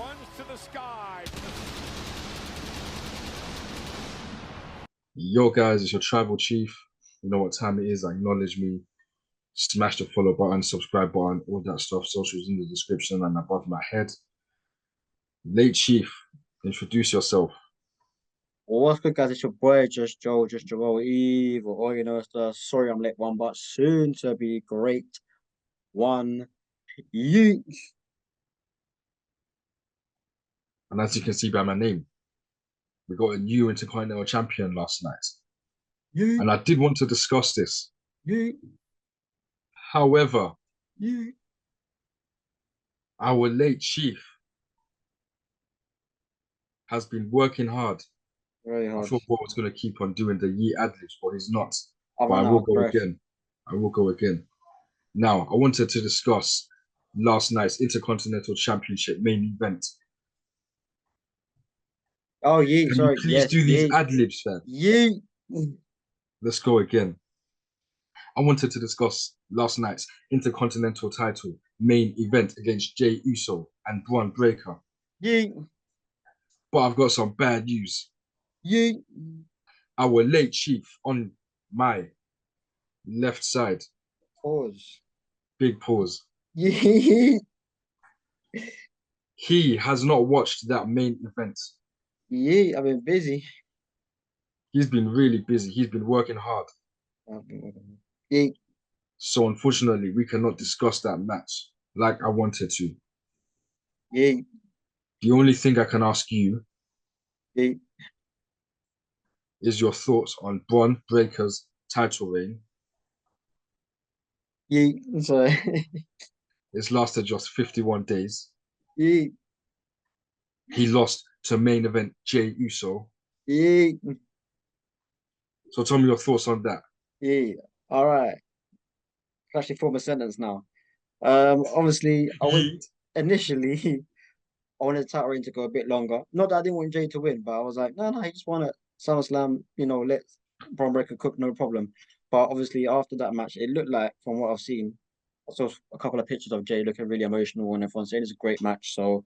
One's to the sky. Yo, guys, it's your tribal chief. You know what time it is. Acknowledge me. Smash the follow button, subscribe button, all that stuff. Socials in the description and above my head. Late Chief, introduce yourself. Well, what's good, guys? It's your boy, just Joel Evil. Or, it's the sorry I'm late one, but soon to be great one. You. And as you can see by my name, we got a new Intercontinental Champion last night. You. And I did want to discuss this. You. However, You. our late Chief has been working hard. Very I hard. thought Bob was going to keep on doing the ye ad-libs, but he's not. I've But I run out will of go breath. again. I will go again. Now, I wanted to discuss last night's Intercontinental Championship main event. Oh, yeah. Can Sorry. you please Yes. do these ad-libs, fam? You. Let's go again. I wanted to discuss last night's Intercontinental title main event against Jey Uso and Braun Breaker. You. But I've got some bad news. You. Our late Chief on my left side. Pause. Big pause. You. He has not watched that main event. You. I've been busy. He's been really busy. He's been working hard. You. So unfortunately, we cannot discuss that match like I wanted to. You. The only thing I can ask you You. is your thoughts on Braun Breaker's title reign. You. Sorry. It's lasted just 51 days. You. He lost to main event Jey Uso. You. So tell me your thoughts on that. Yeah, all right. Actually form a sentence now. Obviously, initially I wanted the title reign to go a bit longer. Not that I didn't want Jay to win, but I was like, no, he just won at SummerSlam. Let Braun Breaker cook, no problem. But obviously, after that match, it looked like, from what I've seen, I saw a couple of pictures of Jay looking really emotional, and everyone saying it's a great match. So,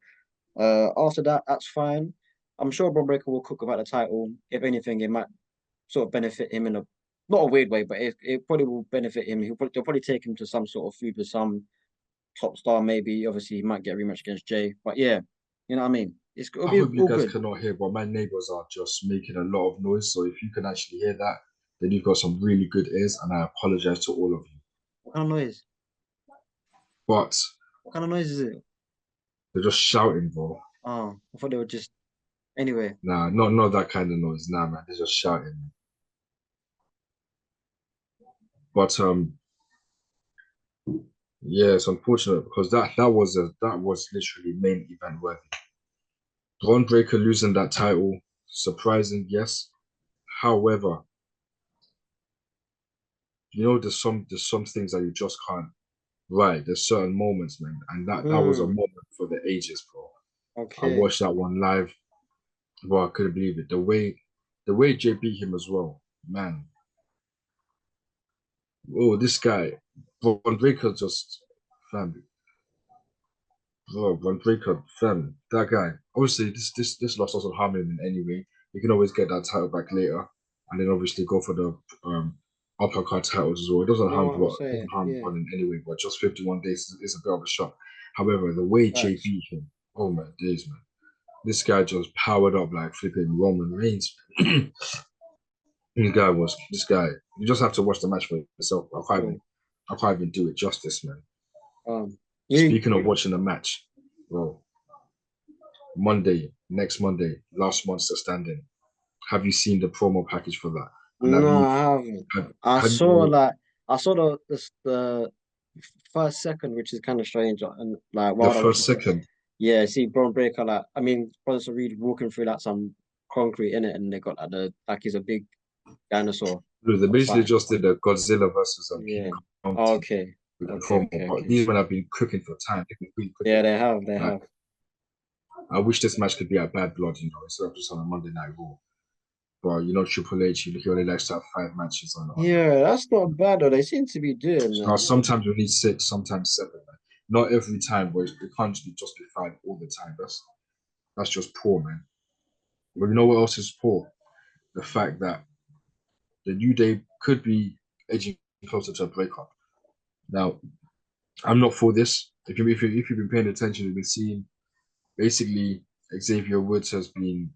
after that, that's fine. I'm sure Braun Breaker will cook about the title. If anything, it might sort of benefit him in a not a weird way, but it probably will benefit him. They'll probably take him to some sort of feud with some top star, maybe. Obviously, he might get a rematch against Jay. But yeah, you know what I mean? It'll I be hope you all guys good. cannot hear, but my neighbors are just making a lot of noise. So if you can actually hear that, then you've got some really good ears, and I apologize to all of you. What kind of noise? But What kind of noise is it? they're just shouting, bro. Oh, I thought they were just anyway. Nah, not that kind of noise. Nah, man, they're just shouting. But yeah, it's unfortunate because that was literally main event worthy. Braun Breaker losing that title, surprising, yes. However, there's some things that you just can't. Right, there's certain moments, man, and that was a moment for the ages, bro. Okay. I watched that one live, bro. I couldn't believe it. The way Jay beat him as well, man. Oh, this guy, Braun Breaker just family. Bro, Braun Breaker, fam, that guy. Obviously, this loss doesn't harm him in any way. You can always get that title back later, and then obviously go for the uppercut titles as well. It doesn't harm Braun in any way, but just 51 days is a bit of a shock. However, the way Jay beat him, oh my days, man. This guy just powered up like flipping Roman Reigns. This guy. You just have to watch the match for yourself. I can't even do it justice, man. Speaking of watching the match, bro, next Monday, last Monster Standing. Have you seen the promo package for that? No, I haven't. I saw the first second, which is kind of strange, and like the first second. Yeah, see Braun Breaker, like I mean, Bronson Reed walking through like some concrete in it, and they got like he's a big dinosaur. They basically just did a Godzilla versus yeah. King Kong Okay. with the promo. But these men have been cooking for time. Yeah, they have. They have. I wish this match could be at Bad Blood, instead of just on a Monday Night Raw. But Triple H, he only likes to have 5 matches on. Yeah, that's not bad though. They seem to be doing that. Sometimes we need 6, sometimes 7. Man. Not every time, but it can't just be 5 all the time. That's just poor, man. But you know what else is poor? The fact that the New Day could be edging closer to a breakup. Now, I'm not for this. If you've been paying attention, you've been seeing basically Xavier Woods has been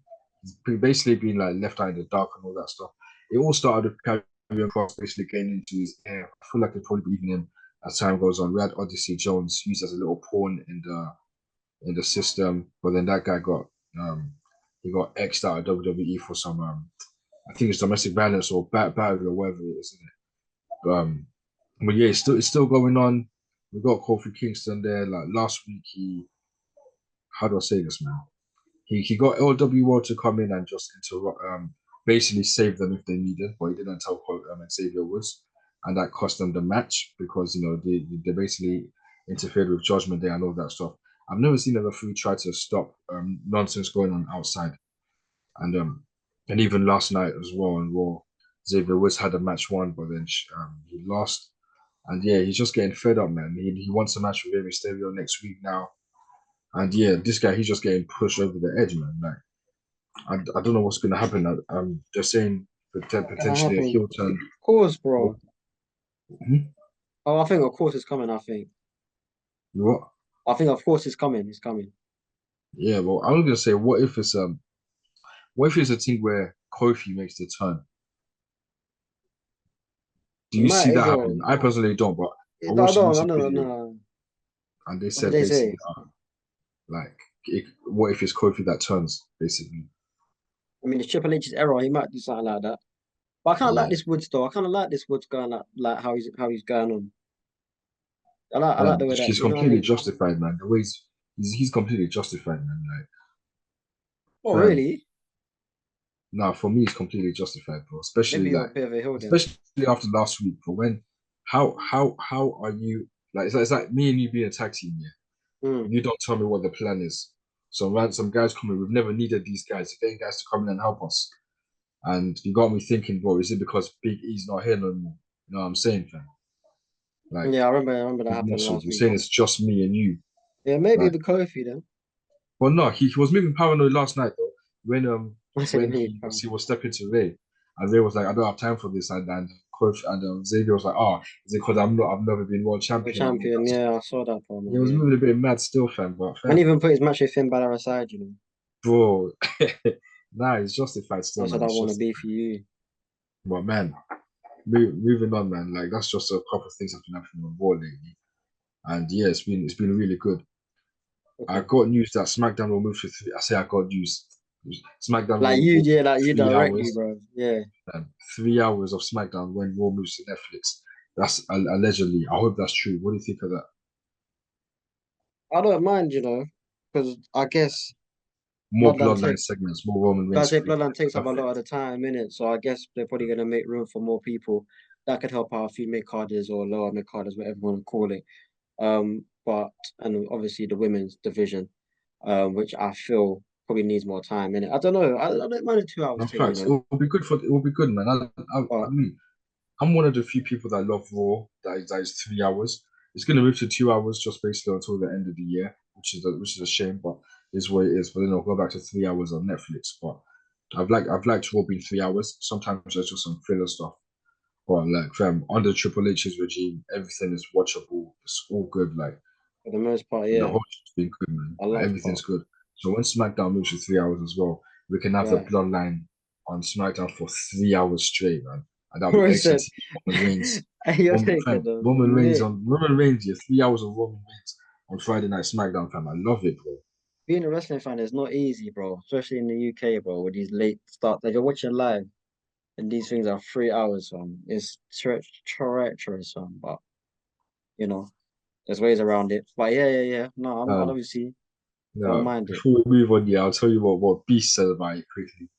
basically been like left out in the dark and all that stuff. It all started with Karrion Kross basically getting into his hair. I feel like it's probably even him as time goes on. We had Odyssey Jones used as a little pawn in the system, but then that guy got he got X'd out of WWE for some I think it's domestic violence or battery or whatever it is, isn't it? But yeah, it's still going on. We got Kofi Kingston there. Like last week, how do I say this, man? He got LWO to come in and just interrupt, basically save them if they needed, but he didn't tell Xavier Woods, and that cost them the match because they basically interfered with Judgment Day and all that stuff. I've never seen a referee try to stop nonsense going on outside, and even last night as well on Raw, Xavier Woods had a match won, but then he lost, and yeah, he's just getting fed up, man. He wants a match with Rey Mysterio next week now. And yeah, this guy, he's just getting pushed over the edge, man. Like, I don't know what's going to happen. They're saying Gonna potentially a happen. heel turn. Of course, Oh, bro. mhm. Oh, I think of course it's coming. I think. What? I think of course it's coming. It's coming. Yeah, well, I was going to say, what if it's a thing where Kofi makes the turn? Do He you see might that go. happen? I personally don't, but I I watched a don't. YouTube No, video no. and they What did said they say? basically, like, what if it's Kofi that turns, basically? I mean, it's Triple H's error. He might do something like that. But I kind of like Yeah, this Woods though. I kind of like this Woods going like how he's going on. I like man, the way that he's you know what I completely mean. justified, man. The way he's completely justified, man. Like, Oh, fam, really? no, for me, it's completely justified, bro. Maybe you're a bit of a hill then. Especially after last week. For when, how are you like? It's like me and you being a tag team, yeah. Mm. You don't tell me what the plan is. So some guys coming. We've never needed these guys. Getting guys to come in and help us, and you got me thinking, bro. Is it because Big E's not here no more? You know what I'm saying, fam? Like, Yeah, I remember that he's happened muscle. last You're week. saying it's just me and you. Yeah, maybe Like, the Kofi then. but no, he was moving paranoid last night though. I said When me. he was stepping to Ray, and Ray was like, I don't have time for this, and coach and Xavier was like, oh, is it because I've never been world The champion and all champion. that stuff. Yeah, I saw that promo. He was Yeah, moving a bit mad still, fam, but and fam, even put his match with Finn Balor aside. You know, bro, nah, it's justified still, I said man. I It's want to just, be for you. but man, moving on, man. Like that's just a couple of things that have been happening on Raw lately, and yeah, it's been really good. I Okay. got news that SmackDown will move to three. I say I got news. SmackDown Like you, will yeah, like you 3 hours. directly, bro. Yeah. 3 hours of SmackDown when Raw moves to Netflix. That's allegedly. I hope that's true. What do you think of that? I don't mind, because I guess More Bloodline bloodline take. segments, more Roman I Reigns say feud. Bloodline takes up a lot of Perfect. the time in it, so I guess they're probably gonna make room for more people that could help out a few mid carders or lower mid carders, whatever you want to call it. But and obviously the women's division, which I feel probably needs more time in it. I don't know. I don't mind a 2 hours No thing, facts. It will be good for. It will be good, man. I But mean, I'm one of the few people that love Raw. That is 3 hours. It's going to move to 2 hours just basically until the end of the year, which is a shame, but is what it is. But then I'll go back to 3 hours on Netflix. But I've liked Raw being 3 hours. Sometimes there's just some filler stuff. But like, fam, under Triple H's regime, everything is watchable. It's all good. Like for the most part, the yeah, whole shit's been good, man. a Like, large part. everything's good. So when SmackDown moves to 3 hours as well, we can have the Right. Bloodline on SmackDown for 3 hours straight, man. And that'll be Roy excellent. said, Roman Reigns, "You're taking fam, the mic." Roman Reigns, yeah, 3 hours of Roman Reigns on Friday Night SmackDown, fam. I love it, bro. Being a wrestling fan is not easy, bro. Especially in the UK, bro, with these late starts. Like you're watching live, and these things are 3 hours, It's treacherous, But you know, there's ways around it. But yeah. No, I'm Um, obviously don't now, mind it. before we move on, yeah, I'll tell you what Beast said about it quickly.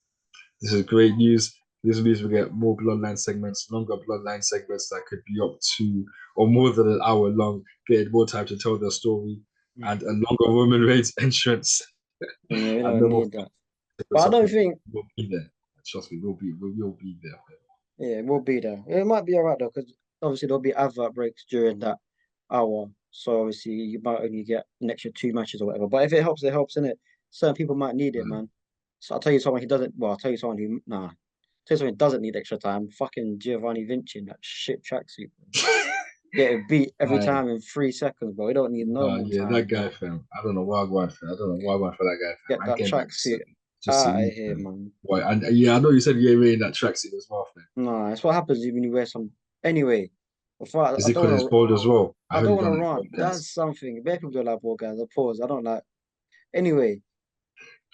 This is great news. This means we get more bloodline segments, longer bloodline segments that could be up to or more than an hour long, getting more time to tell their story, and a longer Roman Reigns entrance, Yeah, we and don't no more need that. But segments I of don't him. think. We'll be there. Trust me, we will be there. Yeah, we'll be there. It might be alright though, because obviously there'll be advert breaks during that hour. So obviously you might only get an extra two matches or whatever. But if it helps, it helps, innit? certain people might need it, man. So I'll tell you someone who doesn't. Well, I'll tell you someone who nah. Tell you someone who doesn't need extra time. Fucking Giovanni Vinci in that shit tracksuit. Getting beat every Aye. time in 3 seconds, bro. We don't need no more Yeah, that time, guy, bro. fam. I don't know why I went for. I don't know why I went for that guy, Get fam. I'm that getting back tracksuit just to out of leave, here, fam. man. Boy, and yeah, I know you said you ain't wearing that tracksuit as well, fam. Nah, it's what happens when you wear some. Anyway, before Is I it because don't it's want to. bold as well? I I heard don't you want to don't like rant. bold guys. That's something. Bare people don't like bald guys. I pause. I don't like. Anyway,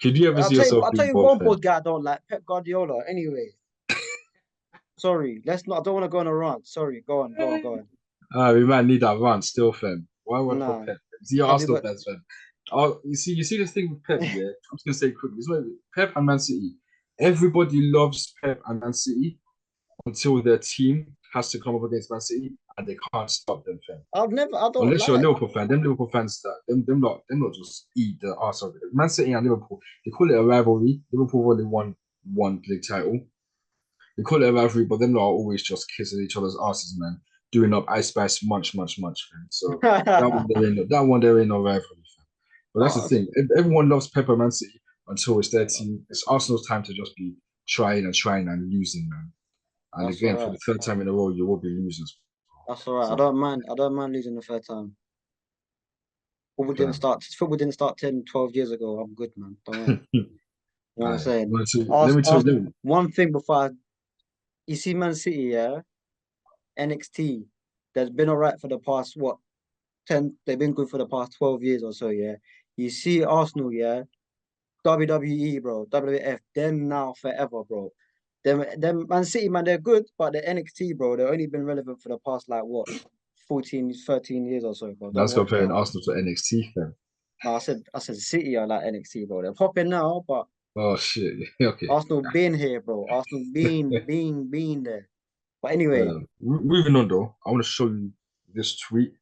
Could you ever see yourself I'll tell being you bold, one fam? bald guy I don't like. Pep Guardiola. Anyway, sorry. Let's not. I don't want to go on a rant. Sorry. Go on. Go on. Go on. We might need that run still, fam. Why went for Nah. Pep? See your Have you Arsenal got? fans, fam. Oh, you see this thing with Pep, yeah. I'm just gonna say quickly. It's like Pep and Man City. Everybody loves Pep and Man City until their team has to come up against Man City and they can't stop them, fam. I've never. I don't Unless you're a like. Liverpool fan, them Liverpool fans that them not just eat the arse of it. Man City and Liverpool, they call it a rivalry. Liverpool only won one big title. They call it a rivalry, but them lot are always just kissing each other's asses, man. Doing up Ice Spice much, man. So that one there ain't no rivalry, fam. But that's the Oh, thing. Everyone loves Pepper Man City until it's their team. It's Arsenal's time to just be trying and losing, man. And that's all again, for right. the third time in a row, you will be losers. That's all right. I So, don't mind. I don't mind losing the third time. fam. Football didn't start 10, 12 years ago. I'm good, man. Don't worry. You know what I'm Aye. saying? Let me tell Ask you. one thing before you see Man City, yeah, NXT. That's been all right for the past what 10. They've been good for the past 12 years or so, yeah. You see Arsenal, yeah, WWE, bro, WF, them now forever, bro. Them Man City, man, they're good, but the NXT, bro, they've only been relevant for the past like what 14, 13 years or so, bro. Don't That's watch comparing that. Arsenal to NXT, fam. No, I said City are like NXT, bro. They're popping now, but Oh shit. Okay. Arsenal been here, bro. Arsenal been there. But anyway, Moving on though, I want to show you this tweet.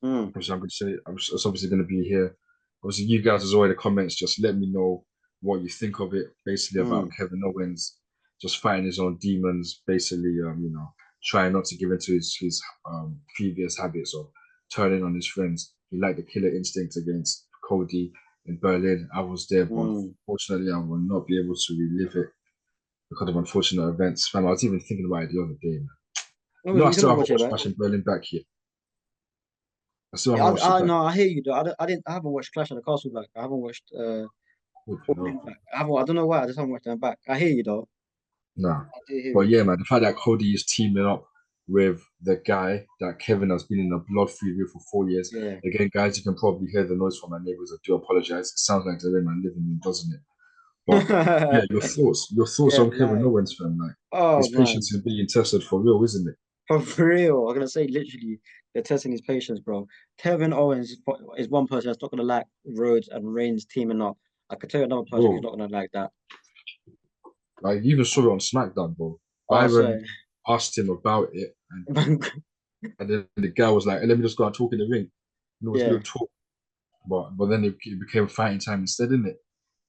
mm, Which I'm going to say, it's obviously going to be here. Obviously, you guys as well in the comments, just let me know what you think of it. Basically, about mm, Kevin Owens just fighting his own demons. Basically, trying not to give into his previous habits of turning on his friends. He liked the killer instinct against Cody in Berlin. I was there, but mm. unfortunately, I will not be able to relive it because of unfortunate events. Fam, I was even thinking about it the other day, man. I You still didn't haven't watch it, watched man. Clash in Berlin back here. I still haven't Yeah, watched it back. no, I hear you though. I haven't watched Clash of the Castle back. I haven't watched All No. In back. I don't know why. I just haven't watched them back. I hear you though. Nah. I do hear But you. yeah, man, the fact that Cody is teaming up with the guy that Kevin has been in a blood feud with for 4 years. Yeah. Again, guys, you can probably hear the noise from my neighbors. I do apologize. It sounds like they're in my living room, doesn't it? But yeah, your thoughts Yeah, on Kevin like, Owens, fam. Like oh his man, patience is being tested for real, isn't it? for real. I'm gonna say literally, they're testing his patience, bro. Kevin Owens is one person that's not gonna like Rhodes and Reigns teaming up. I could tell you another person who's Bro, not gonna like that. like you even saw it on SmackDown, bro. Oh, Byron sorry. asked him about it, and then the guy was like, hey, let me just go and talk in the ring. It's Yeah, good talk. But then it became fighting time instead, didn't it?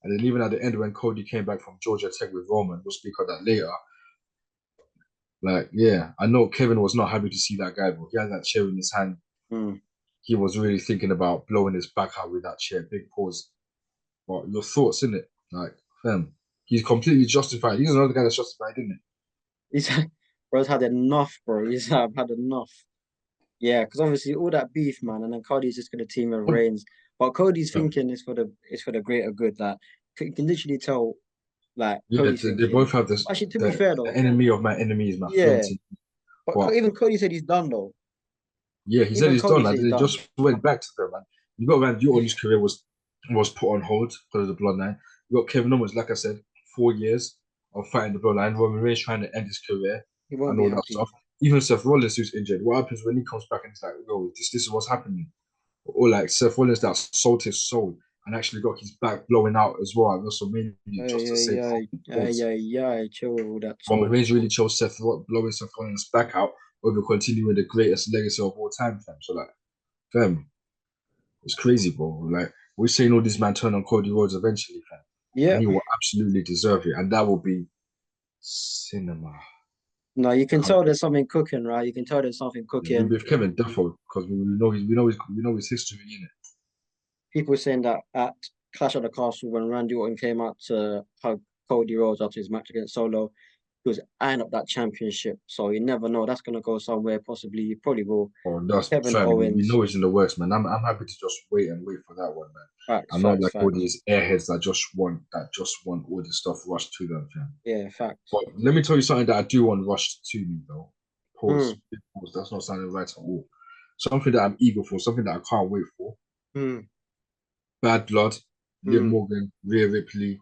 And then even at the end when Cody came back from Georgia Tech with Roman, we'll speak of that later. Like, yeah, I know Kevin was not happy to see that guy, but he had that chair in his hand. mm. He was really thinking about blowing his back out with that chair. Big pause. But your thoughts, in it, like, fam, he's completely justified. He's another guy that's justified, isn't it? He's bro's had enough, bro. He's had enough. Yeah, because obviously all that beef, man, and then Cody's just gonna team with Reigns. But Cody's Yeah, thinking is for the greater good. Like you can literally tell, like yeah Cody's they thinking. both have this. Actually, to be fair The though, enemy of my enemy is my friend. yeah. But But Even Cody said he's done though. yeah, he said Even he's Cody done. said And he's then he done. just went back to them, man. You got Randy Orton's career was put on hold because of the bloodline. You got Kevin Owens, like I said, 4 years of fighting the bloodline. Roman Reigns trying to end his career He won't and be all that stuff. happy. Even Seth Rollins, who's injured, what happens when he comes back and it's like, yo, this is what's happening? Or like Seth Rollins that sold his soul and actually got his back blowing out as well at WrestleMania Ay, just to ay, save ay, ay, cause. ay, ay, chill with all that Roman talk. Reigns really chose blowing Seth Rollins back out over continuing the greatest legacy of all time, fam. So like, fam, it's crazy, bro. Like we're saying all these man turn on Cody Rhodes eventually, fam. And Yeah. he will absolutely deserve it. And that will be cinema. No, you can Can't tell wait. there's something cooking, right? You can tell there's something Yeah, cooking. with Kevin Duffo, because we know his history in it. People saying that at Clash at the Castle when Randy Orton came out to hug Cody Rhodes after his match against Solo. He was eyeing up that championship, so you never know. That's gonna go somewhere. Possibly, you probably will. Or that's Kevin fam, we Owens, know it's in the works, man. I'm happy to just wait and wait for that one, man. facts, I'm not facts, like all facts. these airheads that just want all this stuff rushed to them, fam. Yeah, facts. But let me tell you something that I do want rushed to me though. Hmm, Pause. Big pause. That's not sounding right at all. Something that I'm eager for, something that I can't wait for. hmm, Bad Blood, Liv hmm, Morgan, Rhea Ripley.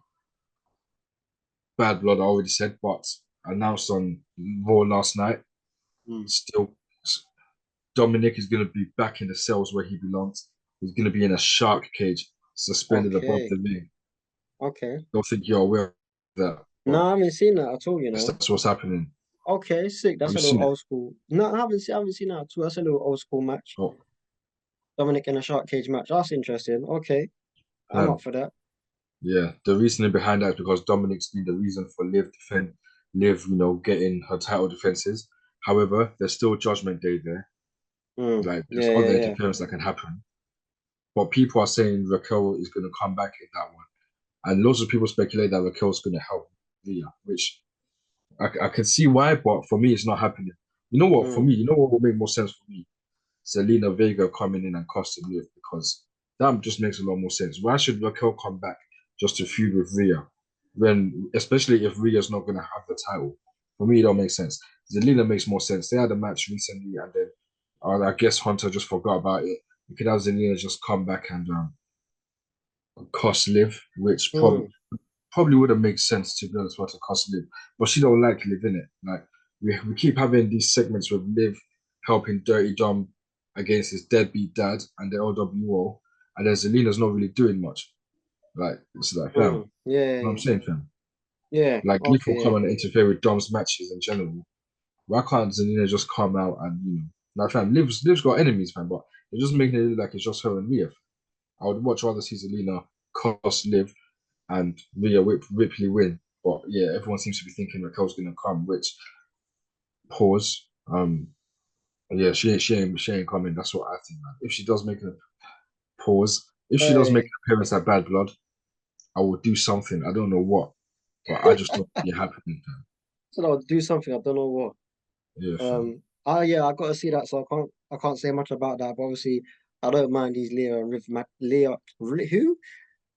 Bad Blood, I already said, but announced on Raw last night. hmm. Still, Dominic is going to be back in the cells where he belongs. He's going to be in a shark cage, suspended above Okay, the ring. okay. Don't think you're aware of that, No, but I haven't seen that at all. yes, that's what's happening. Okay, sick. Have That's you a little seen it? old school. No, I haven't seen that at all. That's a little old school match. Oh, Dominic in a shark cage match. That's interesting. Okay, I'm up um, for that. yeah. The reasoning behind that is because Dominic's been the reason for Liv, getting her title defenses. However, there's still Judgment Day there. Mm. Like, there's Yeah, yeah, other yeah. interference that can happen. But people are saying Raquel is going to come back in that one. And lots of people speculate that Raquel's going to help Rhea, which I can see why, but for me, it's not happening. You know what? For Mm. me, you know what would make more sense for me? Zelina Vega coming in and costing Liv because that just makes a lot more sense. Why should Raquel come back just to feud with Rhea? When, especially if Rhea's not going to have the title. For me, it don't make sense. Zelina makes more sense. They had a match recently and then I guess Hunter just forgot about it. You could have Zelina just come back and cost Liv, which Mm. probably would have made sense to be honest for her to cost Liv, but she don't like Liv in it. Like we keep having these segments with Liv helping Dirty Dom against his deadbeat dad and the LWO, and then Zelina's not really doing much. Like it's like fam, Mm. Yeah, you know what I'm yeah, saying, fam? yeah. Like Liv will Okay, come yeah. and interfere with Dom's matches in general. Why can't Zelina just come out and like fam, Liv's got enemies, fam, but they're just making it look like it's just her and Rhea. I would much rather see Zelina cost Liv and Rhea Ripley win. But yeah, everyone seems to be thinking Raquel's gonna come, which pause. Yeah, she ain't coming. That's what I think, man. If she does make a pause, if she does make Hey, an appearance at Bad Blood, I will do something. I don't know what, but I just don't see it happening. Fam. so I'll do something. I don't know what. Yeah, fam. Yeah, I got to see that, so I can't say much about that. But obviously, I don't mind these Leah,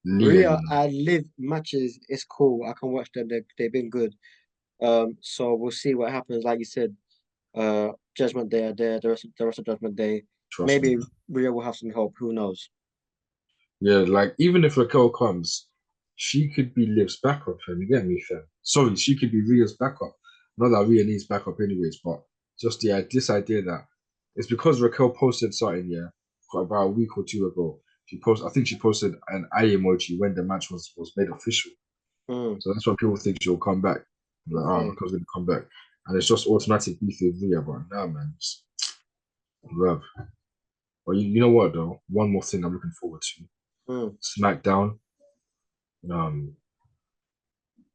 Rhea and Liv matches. It's cool. I can watch them. They've been good. So we'll see what happens. Like you said, Judgment Day are there. The rest of Judgment Day. trust me, Maybe man. Rhea will have some help. Who knows? Yeah, like even if Raquel comes, she could be Liv's backup, fam. You get me, fam? Sorry, she could be Rhea's backup. Not that Rhea needs backup anyways, but just this idea that it's because Raquel posted something, yeah, for about a week or two ago. I think she posted an eye emoji when the match was made official. Hmm. So that's why people think she'll come back. Like, oh, Okay. Raquel's gonna come back. And it's just automatic beef with Rhea, but nah, man. Love. But you know what though? One more thing I'm looking forward to. Hmm. SmackDown. Um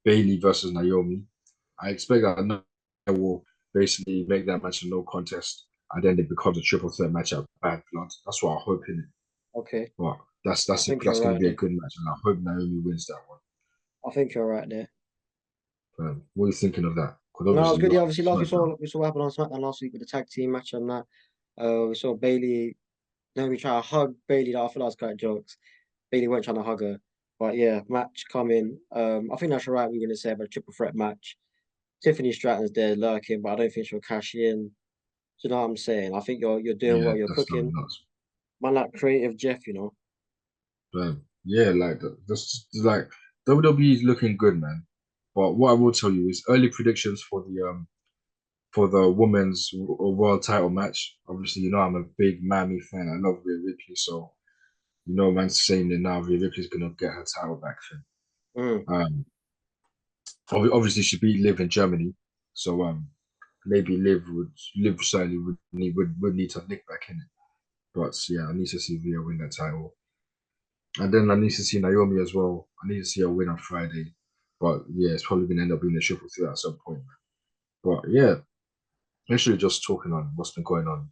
Bailey versus Naomi. I expect that Naomi will basically make that match a no contest, and then it becomes a triple threat match at Bad Blood. That's what I hope in it. Okay. But I that's think you're that's going to right be a there. good match, and I hope Naomi wins that one. I think you're right there. What are you thinking of that? Because No, it's obviously good. you're Yeah, obviously, last SmackDown. we saw what happened on SmackDown last week with the tag team match and that. We saw Bailey. Naomi try to hug Bailey. That I feel like was quite jokes. Bailey weren't trying to hug her. But yeah, match coming. I think that's right. We're gonna say about a triple threat match. Tiffany Stratton's there lurking, but I don't think she'll cash in. Do you know what I'm saying? I think you're doing Yeah, well. You're that's something cooking. nuts. Man, like creative Jeff. But yeah, like that's like WWE is looking good, man. But what I will tell you is early predictions for the women's world title match. Obviously, I'm a big Miami fan. I love Rhea Ripley, so man's saying that now Rhea Ripley's gonna get her title back. Then. Mm, Obviously she beat Liv in Germany, so maybe Liv certainly would need to nick back in it. But yeah, I need to see Rhea win that title, and then I need to see Naomi as well. I need to see her win on Friday, but yeah, it's probably gonna end up being a triple threat at some point. But yeah, literally just talking on what's been going on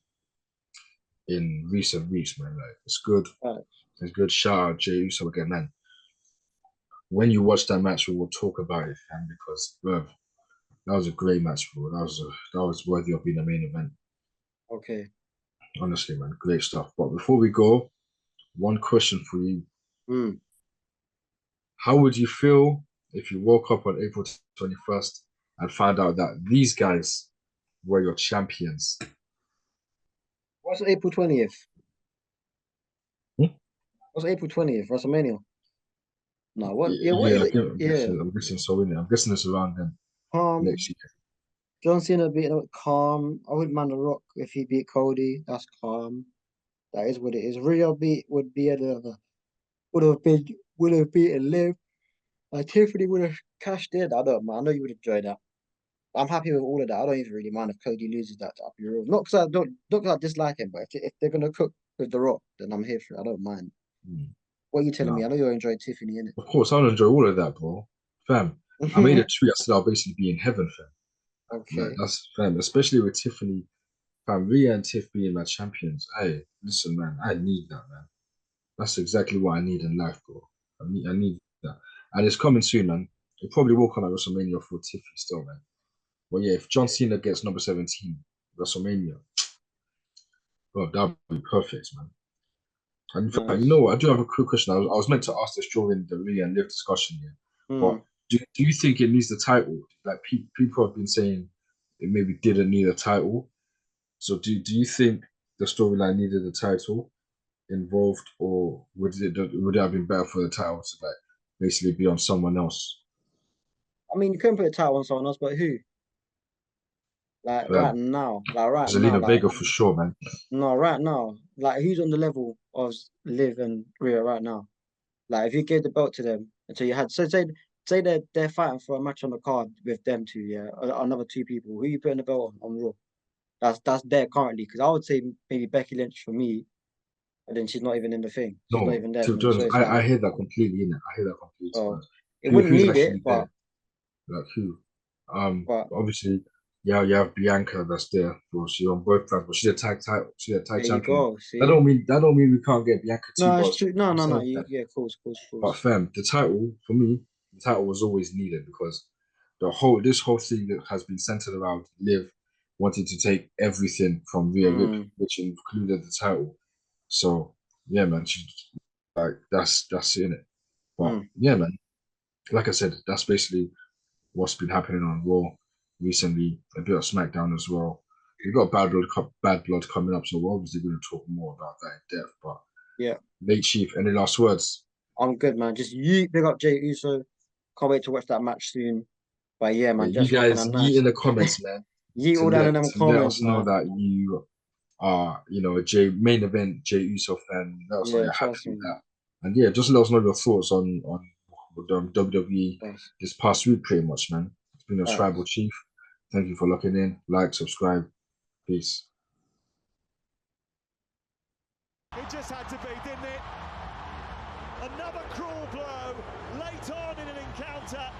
in recent weeks, man. Like it's good. right. It's good. Shout out Jey Uso again, man. when you watch that match, we will talk about it, fam, because bruv, that was a great match, bro. That was worthy of being a main event. Okay. Honestly, man, great stuff. But before we go, one question for you: Hmm. how would you feel if you woke up on April 21st and found out that these guys were your champions? What's April 20th? Hmm? What's April 20th? WrestleMania. No, what? Yeah, what Yeah, is it? Yeah. I'm guessing so. Innit? I'm guessing it's around then next Um, year. John Cena beating up calm. I wouldn't mind The Rock if he beat Cody. That's calm. That is what it is. Rhea beat would be another would have beaten Liv. Tiffany would have cashed in. I don't mind. I know you would enjoy that. I'm happy with all of that. I don't even really mind if Cody loses that to Up Your Not because not because I dislike him, but if they're gonna cook with The Rock, then I'm here for it. I don't mind. Hmm. What are you telling me? No, I know you'll enjoy Tiffany in of course I'll enjoy all of that, bro. Fam, I made a it. tweet. I said I'll basically be in heaven, fam. Like Okay. that's fam, especially with Tiffany, fam. Rhea and Tiff being my champions. Hey, listen, man, I need that, man. That's exactly what I need in life, bro. I need that. And it's coming soon, man. It probably will come at WrestleMania for Tiffy still, man. But yeah, if John Cena gets number 17, WrestleMania, bro, that would be perfect, man. And in fact, you know Nice. what? I do have a quick question. I was meant to ask this during the Rhea and Liv discussion here. Hmm. But do you think it needs the title? Like people have been saying it maybe didn't need a title. So do you think the storyline needed a title involved, or would it have been better for the title to like basically be on someone else? I mean, you couldn't put a title on someone else, but who? Like right Um, now, like right now, Zelina like Vega for sure, man. no, right now, like who's on the level of Liv and Rhea right now? Like if you gave the belt to them until you had so say they're fighting for a match on the card with them two, yeah, another two people. Who you putting the belt on Raw? That's there currently because I would say maybe Becky Lynch for me, and then she's not even in the thing. She's not No, even there to for be me. So honest, it's like I hear that completely in it. I hear that completely. To be oh, honest. it wouldn't Who's need it, actually there? Like who? but Obviously, yeah, you have Bianca that's there. Well, she's on both fronts, but she's a tag title. She's a tag there you champion. go. See, That don't mean we can't get Bianca two no, it's belts. true. No, I'm no, no. saying that. Yeah, of course, of course, of But course. fam, the title for me, the title was always needed because this whole thing that has been centered around Liv wanting to take everything from Rhea Ripley, Mm, which included the title. So yeah, man, like that's in it. But mm. yeah, man, like I said, that's basically what's been happening on Raw recently. A bit of SmackDown as well. We've got Bad Blood coming up, so we're obviously going to talk more about that in depth. But Yeah, late Chief, any last words? I'm good, man. Just you pick up Jay Uso. Can't wait to watch that match soon. But yeah, Yeah, man, you just rocking a guys, yeet nice in the comments, man, yeet all down in them to let comments, us know man. that you are, a main event Jay Uso fan. Let us know Yeah, you're happy trust with me. that, and yeah, just let us know your thoughts on WWE That's this past week, pretty much, man. It's been a Tribal facts. Chief. Thank you for locking in. Like, subscribe. Peace. It just had to be, didn't it? Another cruel blow late on in an encounter.